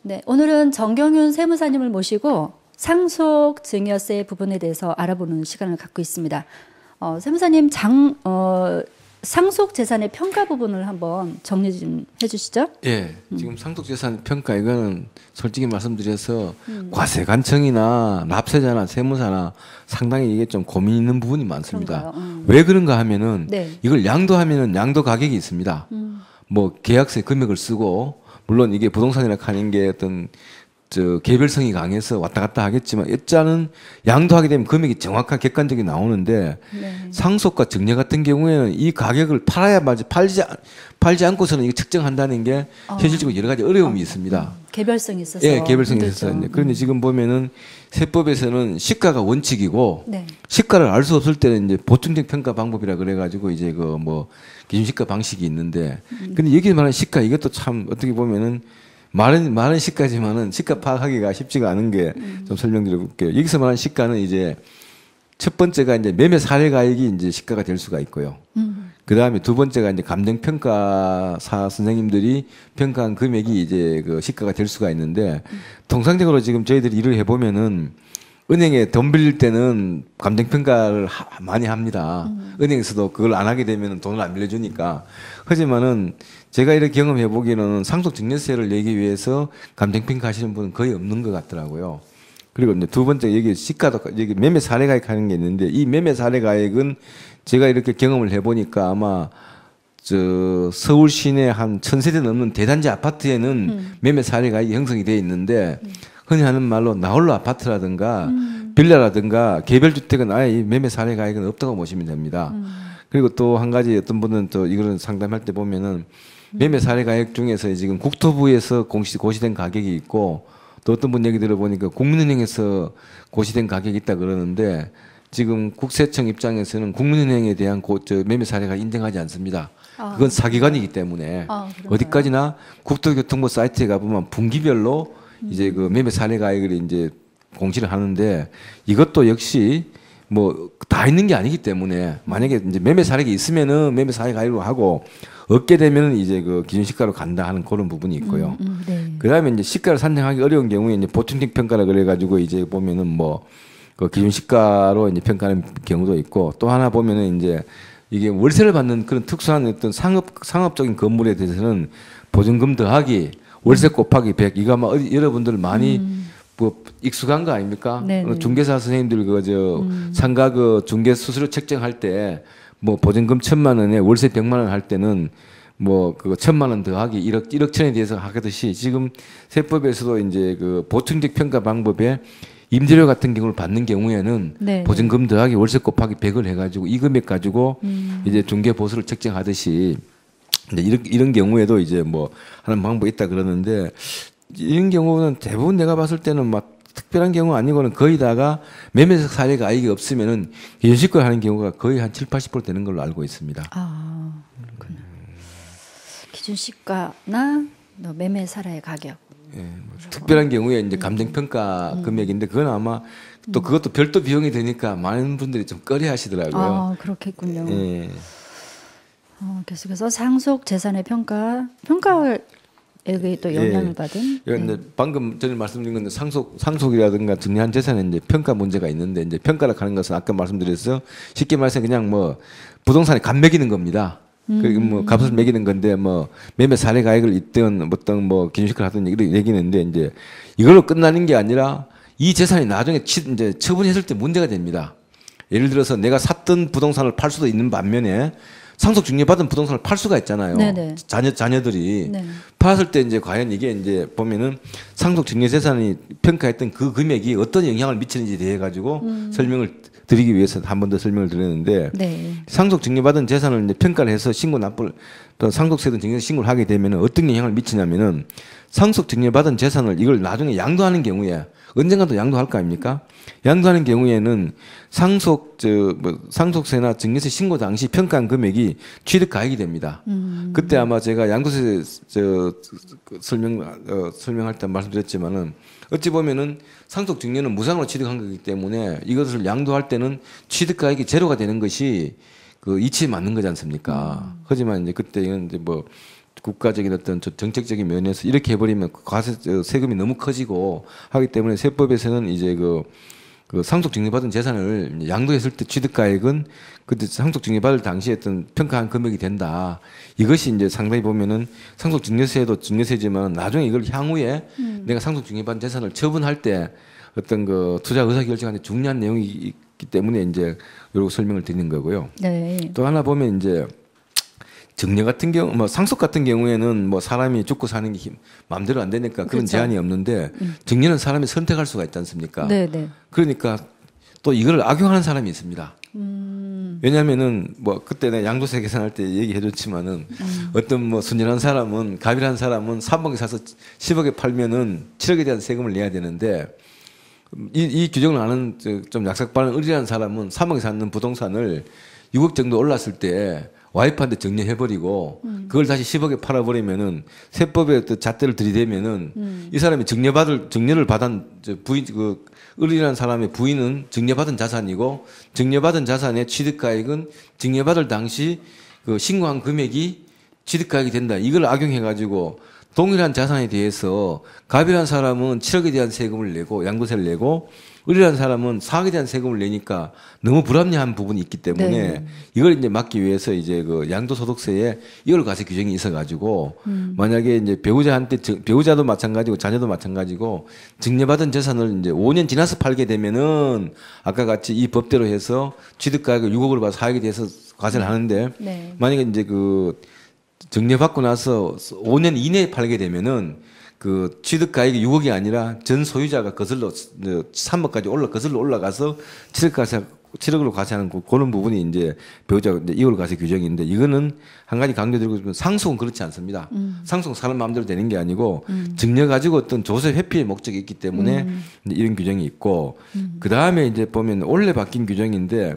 네, 오늘은 정경윤 세무사님을 모시고 상속 증여세 부분에 대해서 알아보는 시간을 갖고 있습니다. 세무사님 상속 재산의 평가 부분을 한번 정리 좀 해주시죠. 예, 지금 상속 재산 평가 이거는 솔직히 말씀드려서 과세관청이나 납세자나 세무사나 상당히 이게 좀 고민 있는 부분이 많습니다. 왜 그런가 하면은 네. 이걸 양도하면은 양도 가격이 있습니다. 뭐 계약세 금액을 쓰고 물론 이게 부동산이라 하는 게 어떤 개별성이 강해서 왔다 갔다 하겠지만 일단은 양도하게 되면 금액이 정확한 객관적이 나오는데 네. 상속과 증여 같은 경우에는 이 가격을 팔아야 말지 팔지 않고서는 이거 측정한다는 게 현실적으로 여러 가지 어려움이 있습니다. 개별성이 있어서. 예, 개별성이 있어서. 그런데 지금 보면은 세법에서는 시가가 원칙이고 네. 시가를 알 수 없을 때는 이제 보충적 평가 방법이라 그래가지고 이제 그 뭐 기준 시가 방식이 있는데 근데 여기 말하는 시가 이것도 참 어떻게 보면은 말은 시가지만은 시가 파악하기가 쉽지가 않은 게 좀 설명드려 볼게요. 여기서 말하는 시가는 이제 첫 번째가 이제 매매 사례가액이 이제 시가가 될 수가 있고요. 그 다음에 두 번째가 이제 감정평가사 선생님들이 평가한 금액이 이제 그 시가가 될 수가 있는데 통상적으로 지금 저희들이 일을 해보면은 은행에 돈 빌릴 때는 감정평가를 많이 합니다. 은행에서도 그걸 안 하게 되면 돈을 안 빌려주니까. 하지만은 제가 이렇게 경험해 보기에는 상속 증여세를 내기 위해서 감정평가 하시는 분은 거의 없는 것 같더라고요. 그리고 이제 두 번째 여기 시가도 여기 매매 사례가액 하는 게 있는데 이 매매 사례가액은 제가 이렇게 경험을 해 보니까 아마 서울 시내 한 1000세대 넘는 대단지 아파트에는 매매 사례가액이 형성이 돼 있는데 흔히 하는 말로 나홀로 아파트라든가 빌라라든가 개별주택은 아예 이 매매 사례가액은 없다고 보시면 됩니다. 그리고 또 한 가지 어떤 분은 또 이거는 상담할 때 보면은 매매 사례가액 중에서 지금 국토부에서 고시된 가격이 있고 또 어떤 분 얘기 들어보니까 국민은행에서 고시된 가격이 있다 그러는데 지금 국세청 입장에서는 국민은행에 대한 매매 사례가 인정하지 않습니다. 그건 사기관이기 때문에 어디까지나 국토교통부 사이트에 가보면 분기별로 이제 그 매매 사례가액을 이제 공시를 하는데 이것도 역시 뭐 다 있는 게 아니기 때문에 만약에 이제 매매 사례가 있으면은 매매 사례가액으로 하고 없게 되면은 이제 그 기준 시가로 간다 하는 그런 부분이 있고요. 네. 그다음에 이제 시가를 산정하기 어려운 경우에 이제 보충적 평가라 그래가지고 이제 보면은 뭐 그 기준 시가로 이제 평가하는 경우도 있고 또 하나 보면은 이제 이게 월세를 받는 그런 특수한 어떤 상업적인 건물에 대해서는 보증금 더하기 월세 곱하기 100 이거 아마 여러분들 많이 뭐 익숙한 거 아닙니까? 중개사 선생님들 상가 중개 수수료 책정할 때 뭐 보증금 1000만 원에 월세 100만 원 할 때는 뭐 그거 1000만 원 더하기 1억 천에 대해서 하듯이 지금 세법에서도 이제 그 보충적 평가 방법에 임대료 같은 경우를 받는 경우에는 보증금 더하기 월세 곱하기 100을 해가지고 이 금액 가지고 이제 중개 보수를 책정하듯이 이제 이런 경우에도 이제 뭐 하는 방법이 있다 그러는데 이런 경우는 대부분 내가 봤을 때는 막 특별한 경우 아니고는 거의 다가 매매적 사례가 아예 없으면은 연식걸 하는 경우가 거의 한 70~80% 되는 걸로 알고 있습니다. 아, 그렇구나. 기준 시가나 매매 사례 가격. 예, 뭐 특별한 경우에 이제 감정평가 금액인데 그건 아마 또 그것도 별도 비용이 되니까 많은 분들이 좀 꺼려 하시더라고요. 아, 그렇겠군요. 예. 계속해서 상속 재산의 평가에 또 영향을 받은. 근데 방금 전에 말씀드린 건데 상속이라든가 증여한 재산에 이제 평가 문제가 있는데 이제 평가를 하는 것은 아까 말씀드렸어 쉽게 말해서 그냥 뭐 부동산에 값 매기는 겁니다. 그리고 뭐 값을 매기는 건데 뭐 매매 사례가액을 있든 어떤 뭐 기준시가를 하든 이런 얘기는데 이제 이걸로 끝나는 게 아니라 이 재산이 나중에 이제 처분했을 때 문제가 됩니다. 예를 들어서 내가 샀던 부동산을 팔 수도 있는 반면에 상속 증여받은 부동산을 팔 수가 있잖아요. 네네. 자녀들이 팔았을 때 이제 과연 이게 이제 보면은 상속 증여 재산이 평가했던 그 금액이 어떤 영향을 미치는지에 대해 가지고 설명을 드리기 위해서 한 번 더 설명을 드렸는데 상속 증여받은 재산을 이제 평가를 해서 상속세든 증여세 신고를 하게 되면 어떤 영향을 미치냐면은 상속 증여받은 재산을 이걸 나중에 양도하는 경우에 언젠가도 양도할 거 아닙니까? 양도하는 경우에는 상속세나 증여세 신고 당시 평가한 금액이 취득가액이 됩니다. 그때 아마 제가 양도세 설명할 때 말씀드렸지만은 어찌 보면은 상속 증여는 무상으로 취득한 거기 때문에 이것을 양도할 때는 취득가액이 제로가 되는 것이 그 이치에 맞는 거지 않습니까? 하지만 이제 그때 이제 뭐 국가적인 어떤 정책적인 면에서 이렇게 해버리면 과세 세금이 너무 커지고 하기 때문에 세법에서는 이제 그 상속증여받은 재산을 양도했을 때 취득가액은 그때 상속증여받을 당시에 어떤 평가한 금액이 된다. 이것이 이제 상당히 보면은 상속증여세도 증여세지만 나중에 이걸 향후에 내가 상속증여받은 재산을 처분할 때 어떤 그 투자 의사결정하는 중요한 내용이 있기 때문에 이제 이렇게 설명을 드리는 거고요. 네. 또 하나 보면 이제 증여 같은 경우, 뭐 상속 같은 경우에는 뭐 사람이 죽고 사는 게 마음대로 안 되니까 그런 그렇죠. 제한이 없는데 증여는 사람이 선택할 수가 있지 않습니까? 네, 네. 그러니까 또 이걸 악용하는 사람이 있습니다. 왜냐하면은 뭐 그때 내가 양도세 계산할 때 얘기해줬지만은 어떤 뭐 순진한 사람은 갑이라는 사람은 3억에 사서 10억에 팔면은 7억에 대한 세금을 내야 되는데 이 규정을 아는 좀 약삭빠른 의리라는 사람은 3억에 샀는 부동산을 6억 정도 올랐을 때 와이프한테 정리해버리고 그걸 다시 10억에 팔아버리면은 세법의 그 잣대를 들이대면은 이 사람이 증여를 받은 부인 그 을이라는 사람의 부인은 증여받은 자산이고 증여받은 자산의 취득가액은 증여받을 당시 그 신고한 금액이 취득가액이 된다. 이걸 악용해가지고 동일한 자산에 대해서 갑이라는 사람은 7억에 대한 세금을 내고 양도세를 내고 을이라는 사람은 4억에 대한 세금을 내니까 너무 불합리한 부분이 있기 때문에 네. 이걸 이제 막기 위해서 이제 그 양도소득세에 이월 과세 규정이 있어가지고 만약에 이제 배우자도 마찬가지고 자녀도 마찬가지고 증여받은 재산을 이제 5년 지나서 팔게 되면은 아까 같이 이 법대로 해서 취득가액을 6억으로 봐서 4억에 대해서 과세를 하는데 네. 만약에 이제 그 증여받고 나서 5년 이내에 팔게 되면은 그 취득가액이 6억이 아니라 전 소유자가 거슬러 3억까지 거슬러 올라가서 7억으로 과세하는 그런 부분이 이제 배우자 이제 이월 과세 규정인데 이거는 한 가지 강조드리고 싶은 상속은 그렇지 않습니다. 상속은 사람 마음대로 되는 게 아니고 증여 가지고 어떤 조세 회피의 목적이 있기 때문에 이런 규정이 있고 그 다음에 이제 보면 원래 바뀐 규정인데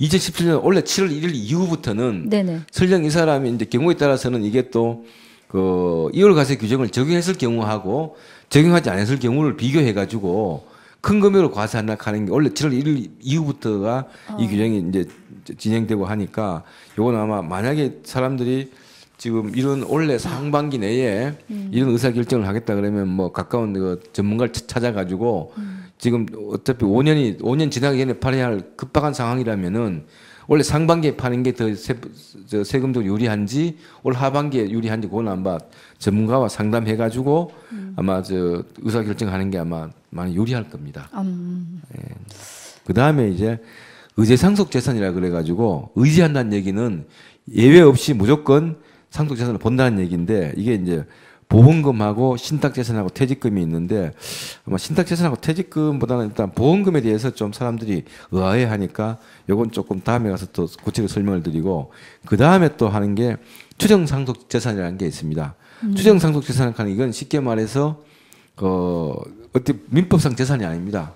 2017년 원래 7월 1일 이후부터는 네네. 설령 이 사람이 이제 경우에 따라서는 이게 또 그 이월 과세 규정을 적용했을 경우하고 적용하지 않았을 경우를 비교해 가지고 큰 금액으로 과세한다 하는 게 원래 7월 1일 이후부터가 이 규정이 이제 진행되고 하니까 요건 아마 만약에 사람들이 지금 이런 올해 상반기 내에 이런 의사 결정을 하겠다 그러면 뭐 가까운 그 전문가를 찾아가지고 지금 어차피 5년 지나기 전에 팔아야 할 급박한 상황이라면은 원래 상반기에 파는 게 더 세금적으로 유리한지 올 하반기에 유리한지 그건 아마 전문가와 상담해가지고 아마 저 의사 결정하는 게 아마 많이 유리할 겁니다. 예. 그 다음에 이제 의제 상속 재산이라 그래가지고 의지한다는 얘기는 예외 없이 무조건 상속 재산을 본다는 얘기인데 이게 이제 보험금하고 신탁재산하고 퇴직금이 있는데 아마 신탁재산하고 퇴직금보다는 일단 보험금에 대해서 좀 사람들이 의아해하니까 요건 조금 다음에 가서 또 구체적으로 설명을 드리고 그 다음에 또 하는 게 추정상속재산이라는 게 있습니다. 추정상속재산은 이건 쉽게 말해서 어떻게 민법상 재산이 아닙니다.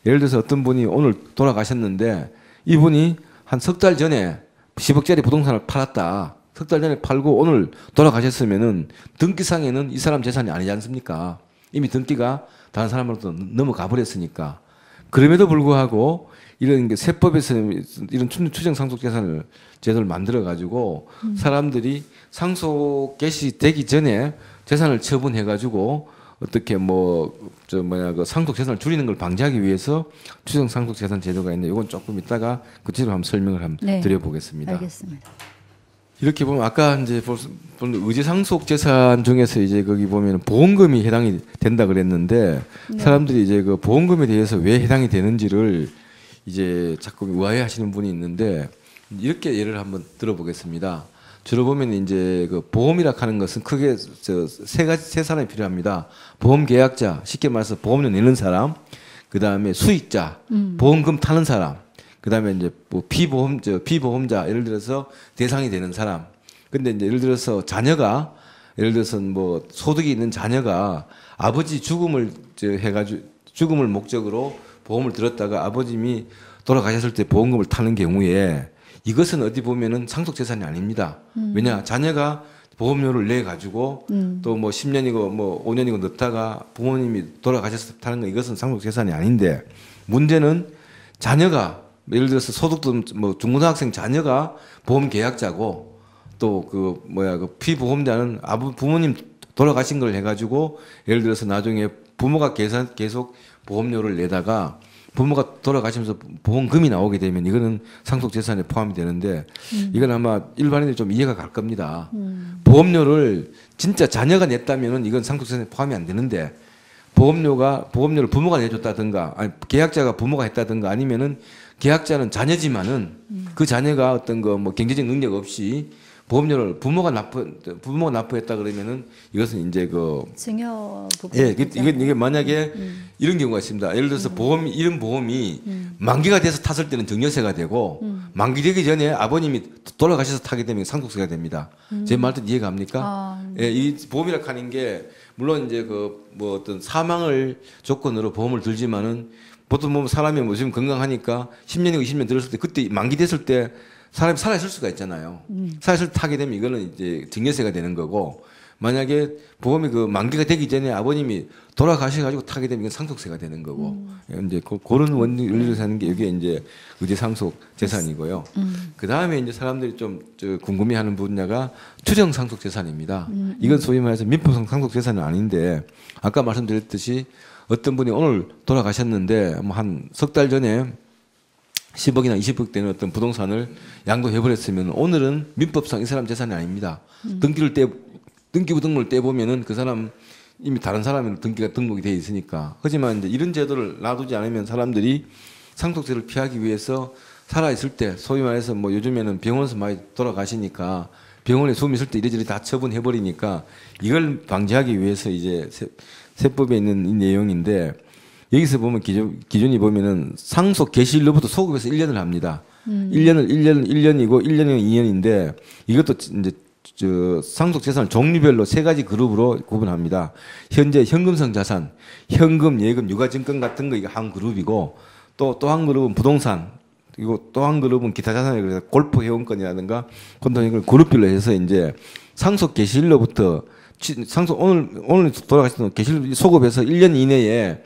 예를 들어서 어떤 분이 오늘 돌아가셨는데 이분이 한 석 달 전에 10억짜리 부동산을 팔았다. 석 달 전에 팔고 오늘 돌아가셨으면은 등기상에는 이 사람 재산이 아니지 않습니까? 이미 등기가 다른 사람으로부터 넘어가 버렸으니까. 그럼에도 불구하고 이런 게 세법에서 이런 추정상속재산을 제도를 만들어 가지고 사람들이 상속 개시되기 전에 재산을 처분해 가지고 어떻게 그 상속재산을 줄이는 걸 방지하기 위해서 추정상속재산 제도가 있는데 이건 조금 이따가 구체적으로 한번 설명을 한번 드려보겠습니다. 알겠습니다. 이렇게 보면 아까 이제 의제 상속 재산 중에서 이제 거기 보면 보험금이 해당이 된다 그랬는데 사람들이 이제 그 보험금에 대해서 왜 해당이 되는지를 이제 자꾸 의아해하시는 분이 있는데 이렇게 예를 한번 들어보겠습니다. 주로 보면 이제 그 보험이라 하는 것은 크게 세 사람이 필요합니다. 보험 계약자, 쉽게 말해서 보험료 내는 사람, 그 다음에 수익자, 보험금 타는 사람. 그다음에 이제 뭐 피보험자 예를 들어서 대상이 되는 사람. 근데 이제 예를 들어서 자녀가 예를 들어서 뭐 소득이 있는 자녀가 아버지 죽음을 해가지고 죽음을 목적으로 보험을 들었다가 아버님이 돌아가셨을 때 보험금을 타는 경우에 이것은 어디 보면은 상속 재산이 아닙니다. 왜냐 자녀가 보험료를 내 가지고 또 뭐 10년이고 뭐 5년이고 넣다가 부모님이 돌아가셨을 때 타는 거 이것은 상속 재산이 아닌데 문제는 자녀가 예를 들어서 소득도 뭐 중고등학생 자녀가 보험 계약자고 또 그 뭐야 그 피보험자는 부모님 돌아가신 걸 해가지고 예를 들어서 나중에 부모가 계속 보험료를 내다가 부모가 돌아가시면서 보험금이 나오게 되면 이거는 상속 재산에 포함이 되는데 이건 아마 일반인들이 좀 이해가 갈 겁니다. 보험료를 진짜 자녀가 냈다면은 이건 상속 재산에 포함이 안 되는데 보험료를 부모가 내줬다든가 아니 계약자가 부모가 했다든가 아니면은 계약자는 자녀지만은 그 자녀가 어떤 거 뭐 경제적 능력 없이 보험료를 부모가 납부했다 그러면은 이것은 이제 그 증여 부분. 예, 이게 만약에 이런 경우가 있습니다. 예를 들어서 이런 보험이 만기가 돼서 탔을 때는 증여세가 되고 만기되기 전에 아버님이 돌아가셔서 타게 되면 상속세가 됩니다. 제 말도 이해가 갑니까? 예, 이 보험이라고 하는 게 물론 이제 그 뭐 어떤 사망을 조건으로 보험을 들지만은 보통 뭐 사람이 뭐 지금 건강하니까 10년이고 20년 들었을 때 그때 만기 됐을 때 사람이 살아있을 수가 있잖아요. 살아있을 때 타게 되면 이거는 이제 증여세가 되는 거고 만약에 보험이 그 만기가 되기 전에 아버님이 돌아가셔가지고 타게 되면 이건 상속세가 되는 거고 이제 그런 원리로 사는 게 이게 이제 의제 상속 재산이고요. 그 다음에 이제 사람들이 좀 궁금해하는 분야가 추정 상속 재산입니다. 이건 소위 말해서 민법상 상속 재산은 아닌데 아까 말씀드렸듯이 어떤 분이 오늘 돌아가셨는데 뭐 한 석 달 전에 10억이나 20억 되는 어떤 부동산을 양도해버렸으면 오늘은 민법상 이 사람 재산이 아닙니다. 등기부등본을 떼보면은 그 사람 이미 다른 사람은 등록이 돼 있으니까. 하지만 이제 이런 제도를 놔두지 않으면 사람들이 상속세를 피하기 위해서 살아있을 때 소위 말해서 뭐 요즘에는 병원에서 많이 돌아가시니까 병원에 숨 있을 때 이리저리 다 처분해버리니까 이걸 방지하기 위해서 이제 세법에 있는 이 내용인데 여기서 보면 기준이 보면은 상속 개시일로부터 소급해서 1년을 합니다. 1년이고 1년이면 2년인데 이것도 이제 상속 재산을 종류별로 세 가지 그룹으로 구분합니다. 현재 현금성 자산, 현금, 예금, 유가증권 같은 거 이거 한 그룹이고 또 한 그룹은 부동산, 그리고 또 한 그룹은 기타 자산이 그래서 골프 회원권이라든가 콘도니걸 그룹별로 해서 이제 상속 개시일로부터 오늘 돌아가신 개시일 소급해서 1년 이내에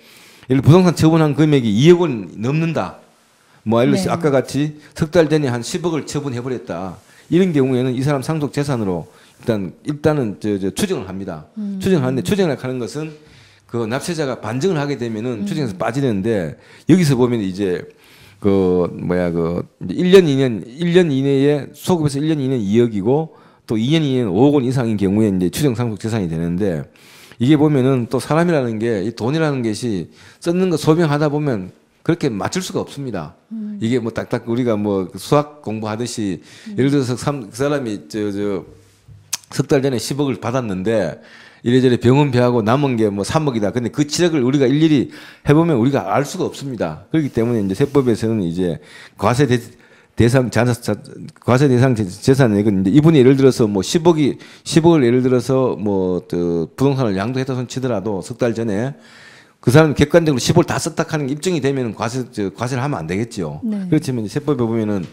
예를 부동산 처분한 금액이 2억 원 넘는다. 뭐 예를 들어서 아까 같이 석 달 전에 한 10억을 처분해버렸다. 이런 경우에는 이 사람 상속 재산으로 일단은 추정을 합니다. 추정을 하는데 추정을 하는 것은 그 납세자가 반증을 하게 되면은 추정에서 빠지는데 여기서 보면 이제 그 1년 이내에 소급해서 1년 이내에 2억이고 또 2년 이내는 5억 원 이상인 경우에 이제 추정 상속 재산이 되는데 이게 보면은 또 사람이라는 게 이 돈이라는 것이 썼는 거 소명하다 보면 그렇게 맞출 수가 없습니다. 이게 뭐 딱딱 우리가 뭐 수학 공부하듯이 예를 들어서 그 사람이 석 달 전에 10억을 받았는데 이래저래 병원비하고 남은 게 뭐 3억이다. 근데 그 치력을 우리가 일일이 해보면 우리가 알 수가 없습니다. 그렇기 때문에 이제 세법에서는 이제 과세 대상 재산 이건 이제 이분이 예를 들어서 뭐 10억을 예를 들어서 뭐 부동산을 양도했다 손 치더라도 석 달 전에 그 사람이 객관적으로 10억을 다 썼다 하는 게 입증이 되면 과세를 하면 안 되겠죠. 네. 그렇지만 세법에 보면은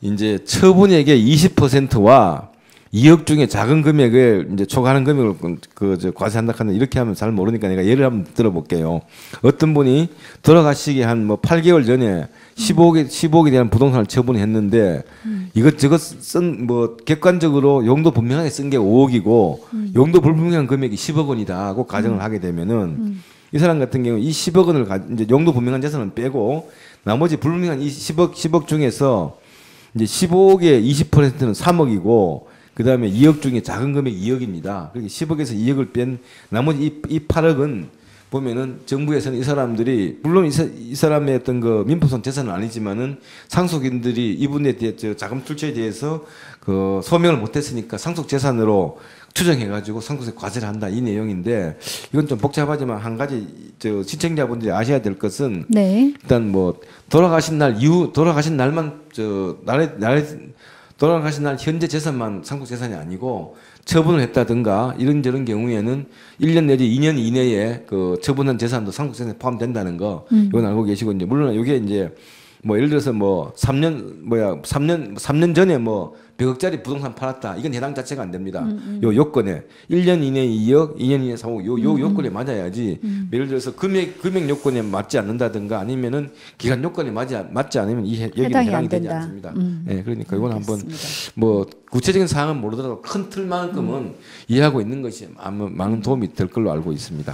이제 처분액의 20%와 2억 중에 작은 금액을 이제 초과하는 금액을 과세한다 하는 이렇게 하면 잘 모르니까 내가 예를 한번 들어볼게요. 어떤 분이 돌아가시기 한 뭐 8개월 전에 15억에 대한 부동산을 처분했는데 이것저것 뭐 객관적으로 용도 분명하게 쓴 게 5억이고 용도 불분명한 금액이 10억 원이다 하고 가정을 하게 되면은 이 사람 같은 경우 이 10억 원을 이제 용도 분명한 재산은 빼고 나머지 불분명한 이 10억 중에서 이제 15억의 20%는 3억이고 그 다음에 2억 중에 작은 금액이 2억입니다. 그렇게 10억에서 2억을 뺀 나머지 이 8억은 보면은 정부에서는 이 사람들이 물론 이 사람의 어떤 그 민법상 재산은 아니지만은 상속인들이 이분에 대해 자금 출처에 대해서 그 소명을 못했으니까 상속 재산으로 추정해가지고 상속세 과세를 한다 이 내용인데 이건 좀 복잡하지만 한 가지 시청자분들이 아셔야 될 것은 일단 뭐 돌아가신 날만 돌아가신 날 현재 재산만 상속 재산이 아니고 처분을 했다든가 이런저런 경우에는 1년 내지 2년 이내에 그 처분한 재산도 상속 재산에 포함된다는 거 이건 알고 계시고 이제 물론 이게 이제 뭐 예를 들어서 뭐 3년 전에 뭐 100억짜리 부동산 팔았다. 이건 해당 자체가 안 됩니다. 요 요건에 1년 이내에 2억, 2년 이내에 3억 요 요건에 맞아야지. 예를 들어서 금액 요건에 맞지 않는다든가 아니면은 기간 요건에 맞지 않으면 여기는 해당이 되지 않습니다. 예, 그러니까 이건 한번 뭐 구체적인 사항은 모르더라도 큰 틀만큼은 이해하고 있는 것이 많은 도움이 될 걸로 알고 있습니다.